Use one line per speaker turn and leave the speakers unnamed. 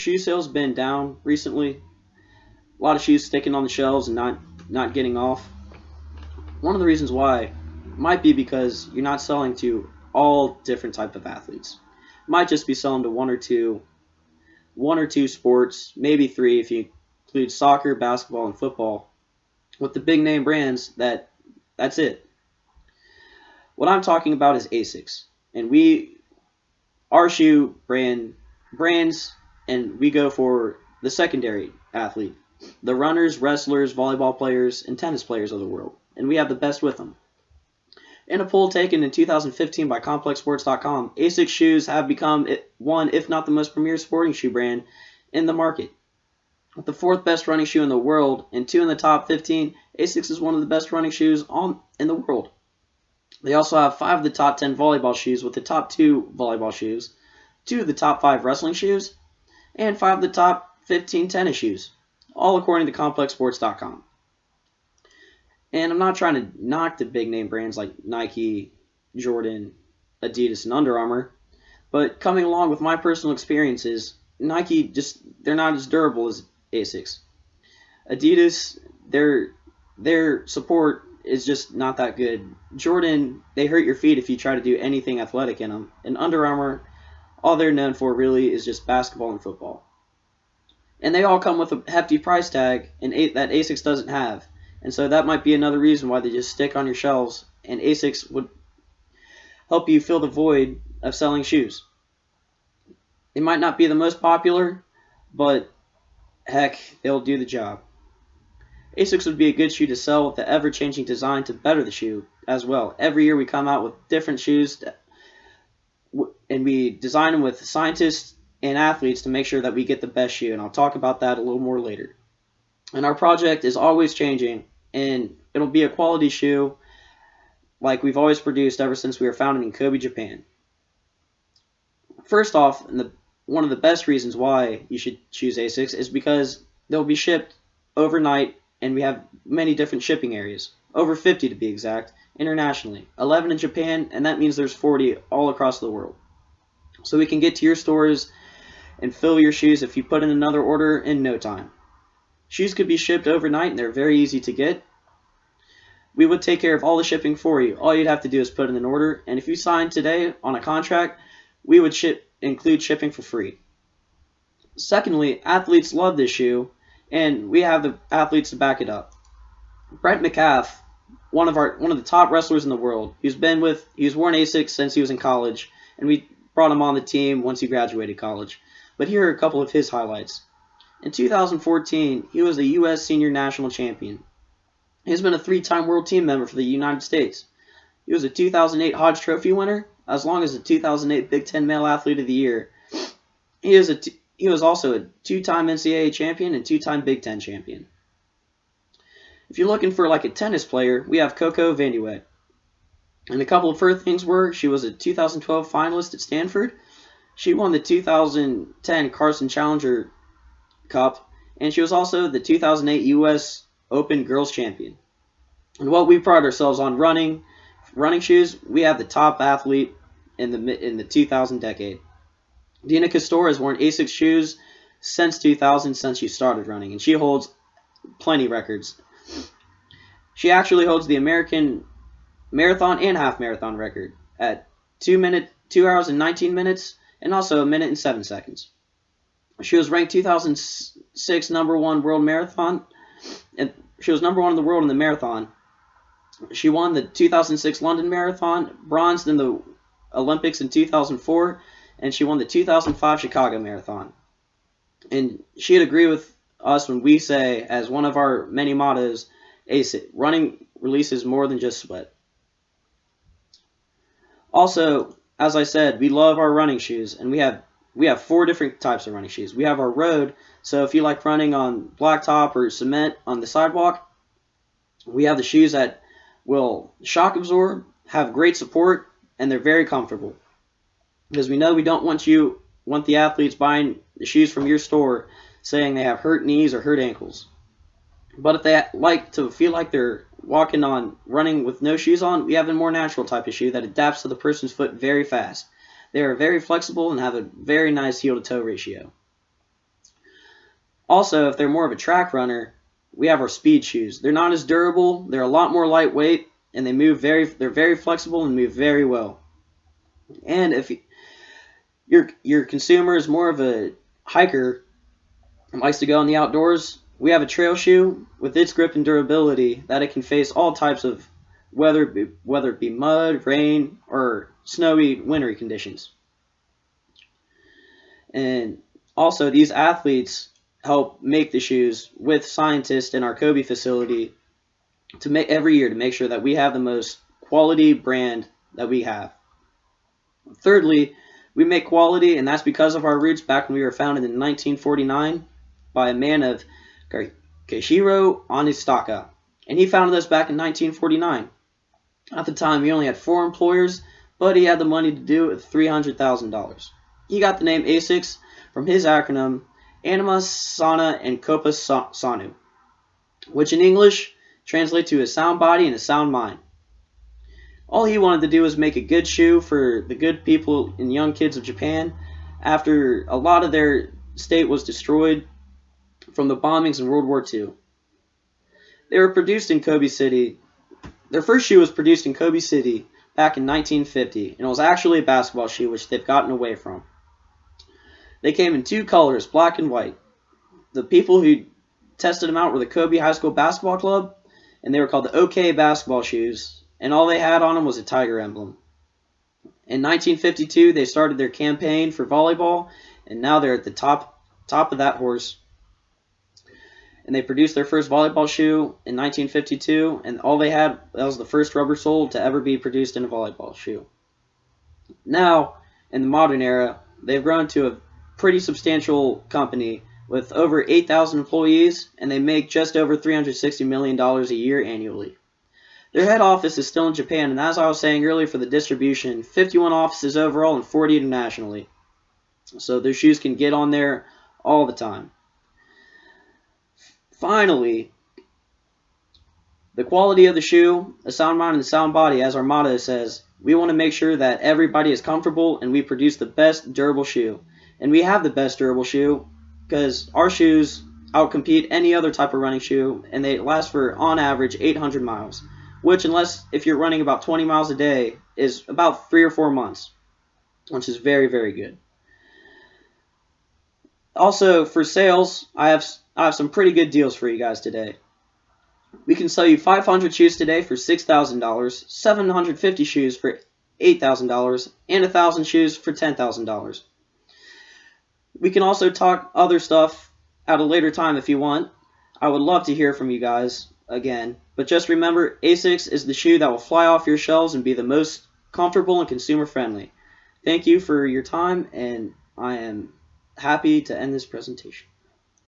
shoe sales been down recently? A lot of shoes sticking on the shelves and not getting off. One of the reasons why might be because you're not selling to all different type of athletes. Might just be selling to one or two sports, maybe three if you include soccer, basketball, and football. With the big name brands, that's it. What I'm talking about is Asics, and our shoe brands, and we go for the secondary athlete, the runners, wrestlers, volleyball players, and tennis players of the world, and we have the best with them. In a poll taken in 2015 by ComplexSports.com, Asics shoes have become one, if not the most premier sporting shoe brand in the market. With the fourth best running shoe in the world and two in the top 15, Asics is one of the best running shoes in the world. They also have 5 of the top 10 volleyball shoes, with the top 2 volleyball shoes, 2 of the top 5 wrestling shoes, and 5 of the top 15 tennis shoes, all according to ComplexSports.com. And I'm not trying to knock the big name brands like Nike, Jordan, Adidas, and Under Armour, but coming along with my personal experiences, Nike they're not as durable as Asics. Adidas, their support is just not that good. Jordan, they hurt your feet if you try to do anything athletic in them. And Under Armour, all they're known for really is just basketball and football. And they all come with a hefty price tag, and that Asics doesn't have. And so that might be another reason why they just stick on your shelves, and Asics would help you fill the void of selling shoes. It might not be the most popular, but heck, they'll do the job. Asics would be a good shoe to sell with the ever-changing design to better the shoe as well. Every year we come out with different shoes, and we design them with scientists and athletes to make sure that we get the best shoe, and I'll talk about that a little more later. And our project is always changing, and it'll be a quality shoe like we've always produced ever since we were founded in Kobe, Japan. First off, one of the best reasons why you should choose Asics is because they'll be shipped overnight, and we have many different shipping areas, over 50 to be exact, internationally, 11 in Japan, and that means there's 40 all across the world. So we can get to your stores and fill your shoes if you put in another order in no time. Shoes could be shipped overnight, and they're very easy to get. We would take care of all the shipping for you. All you'd have to do is put in an order, and if you sign today on a contract, we would include shipping for free. Secondly, athletes love this shoe, and we have the athletes to back it up. Brent McCaff, one of the top wrestlers in the world, he's worn Asics since he was in college, and we brought him on the team once he graduated college. But here are a couple of his highlights. In 2014, he was the U.S. Senior National Champion. He's been a 3-time World Team member for the United States. He was a 2008 Hodge Trophy winner, as long as the 2008 Big Ten Male Athlete of the Year. He was also a 2-time NCAA champion and 2-time Big Ten champion. If you're looking for like a tennis player, we have Coco Vandeweghe. And a couple of her things were, she was a 2012 finalist at Stanford. She won the 2010 Carson Challenger Cup, and she was also the 2008 U.S. Open Girls Champion. And what we pride ourselves on running shoes, we have the top athlete in the 2000 decade. Dina Costor has worn Asics shoes since 2000, since she started running, and she holds plenty records. She actually holds the American marathon and half marathon record at 2 hours and 19 minutes, and also 1 minute and 7 seconds. She was ranked 2006 number 1 world marathon, and she was number 1 in the world in the marathon. She won the 2006 London Marathon, bronzed in the Olympics in 2004, and she won the 2005 Chicago Marathon. And she'd agree with us when we say, as one of our many mottos, running releases more than just sweat. Also, as I said, we love our running shoes, and we have 4 different types of running shoes. We have our road, so if you like running on blacktop or cement on the sidewalk, we have the shoes that will shock absorb, have great support, and they're very comfortable. Because we know we don't want the athletes buying the shoes from your store saying they have hurt knees or hurt ankles. But if they like to feel like they're running with no shoes on, we have a more natural type of shoe that adapts to the person's foot very fast. They are very flexible and have a very nice heel to toe ratio. Also, if they're more of a track runner, we have our speed shoes. They're not as durable, they're a lot more lightweight, and they're very flexible and move very well. And if your consumer is more of a hiker and likes to go in the outdoors, we have a trail shoe with its grip and durability that it can face all types of weather, whether it be mud, rain, or snowy, wintry conditions. And also, these athletes help make the shoes with scientists in our Kobe facility to make every year to make sure that we have the most quality brand that we have. Thirdly, we make quality, and that's because of our roots back when we were founded in 1949 by a man of Keishiro Onitsuka. And he founded us back in 1949. At the time, he only had 4 employers, but he had the money to do it with $300,000. He got the name ASICS from his acronym Anima Sana and Corpus Sanu, which in English translates to a sound body and a sound mind. All he wanted to do was make a good shoe for the good people and young kids of Japan after a lot of their state was destroyed from the bombings in World War II. They were produced in Kobe City. Their first shoe was produced in Kobe City back in 1950, and it was actually a basketball shoe, which they've gotten away from. They came in 2 colors, black and white. The people who tested them out were the Kobe High School Basketball Club, and they were called the OK basketball shoes, and all they had on them was a tiger emblem. In 1952, they started their campaign for volleyball, and now they're at the top of that horse. And they produced their first volleyball shoe in 1952, and all they had, that was the first rubber sole to ever be produced in a volleyball shoe. Now, in the modern era, they've grown to a pretty substantial company with over 8,000 employees, and they make just over $360 million a year annually. Their head office is still in Japan, and as I was saying earlier for the distribution, 51 offices overall and 40 internationally. So their shoes can get on there all the time. Finally, the quality of the shoe, a sound mind and a sound body, as our motto says, we want to make sure that everybody is comfortable and we produce the best durable shoe. And we have the best durable shoe because our shoes outcompete any other type of running shoe, and they last for, on average, 800 miles, which, if you're running about 20 miles a day, is about 3 or 4 months, which is very, very good. Also, for sales, I have some pretty good deals for you guys today. We can sell you 500 shoes today for $6,000, 750 shoes for $8,000, and 1,000 shoes for $10,000. We can also talk other stuff at a later time if you want. I would love to hear from you guys again. But just remember, ASICS is the shoe that will fly off your shelves and be the most comfortable and consumer friendly. Thank you for your time, and I am happy to end this presentation.